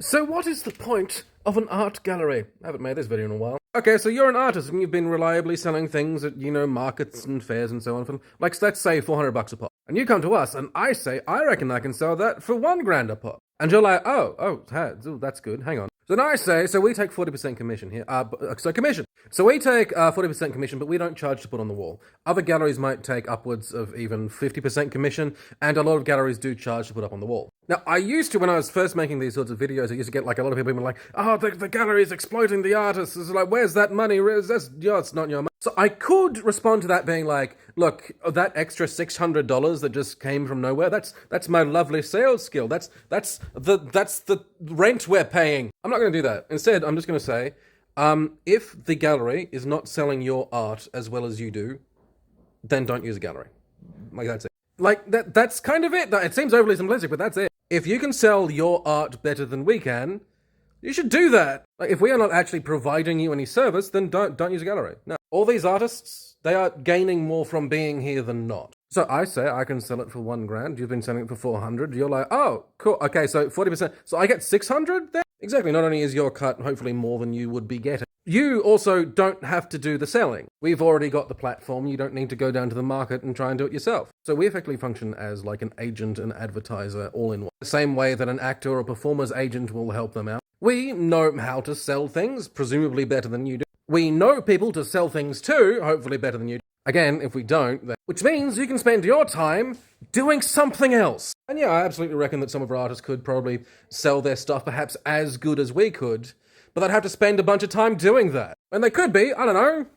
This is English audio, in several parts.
So what is the point of an art gallery? I haven't made this video in a while. Okay, so you're an artist and you've been reliably selling things at, markets and fairs and so on for, like, let's say $400 a pop. And you come to us and I say, I reckon I can sell that for $1,000 a pop. And you're like, oh, that's good, hang on. So then I say, so we take 40% commission here. Commission. So we take 40% commission, but we don't charge to put on the wall. Other galleries might take upwards of even 50% commission, and a lot of galleries do charge to put up on the wall. Now, I used to, when I was first making these sorts of videos, I used to get like a lot of people being like, oh, the gallery is exploiting the artists. It's like, where's that money? It's not your money. So I could respond to that being like, look, that extra $600 that just came from nowhere, that's my lovely sales skill. That's the rent we're paying. I'm not going to do that. Instead, I'm just going to say, if the gallery is not selling your art as well as you do, then don't use a gallery. Like, that's it. Like, that's kind of it. It seems overly simplistic, but that's it. If you can sell your art better than we can, you should do that. Like, if we are not actually providing you any service, then don't use a gallery. No. All these artists, they are gaining more from being here than not. So I say I can sell it for $1,000. You've been selling it for 400. You're like, oh, cool. Okay, so 40%. So I get 600 then? Exactly. Not only is your cut hopefully more than you would be getting, you also don't have to do the selling. We've already got the platform. You don't need to go down to the market and try and do it yourself. So we effectively function as like an agent and advertiser all in one. The same way that an actor or performer's agent will help them out. We know how to sell things, presumably better than you do. We know people to sell things to, hopefully better than you do. Again, if we don't, then, which means you can spend your time doing something else. And yeah, I absolutely reckon that some of our artists could probably sell their stuff perhaps as good as we could, but they'd have to spend a bunch of time doing that. And they could be, I don't know,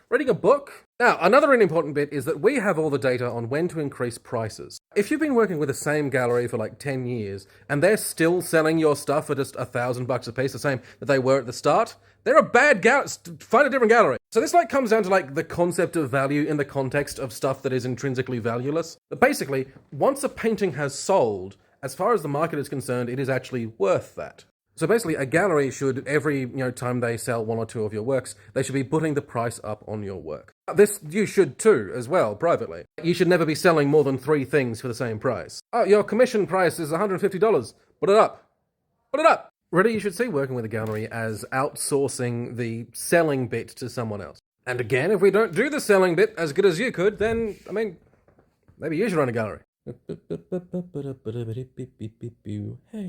reading a book. Now, another really important bit is that we have all the data on when to increase prices. If you've been working with the same gallery for like 10 years, and they're still selling your stuff for just $1,000 a piece, the same that they were at the start, they're a bad gallery. Find a different gallery. So this like comes down to like the concept of value in the context of stuff that is intrinsically valueless. But basically, once a painting has sold, as far as the market is concerned, it is actually worth that. So basically, a gallery should, every time they sell one or two of your works, they should be putting the price up on your work. This you should too, as well, privately. You should never be selling more than 3 things for the same price. Oh, your commission price is $150. Put it up. Put it up. Really, you should see working with a gallery as outsourcing the selling bit to someone else. And again, if we don't do the selling bit as good as you could, then, maybe you should run a gallery. Hey.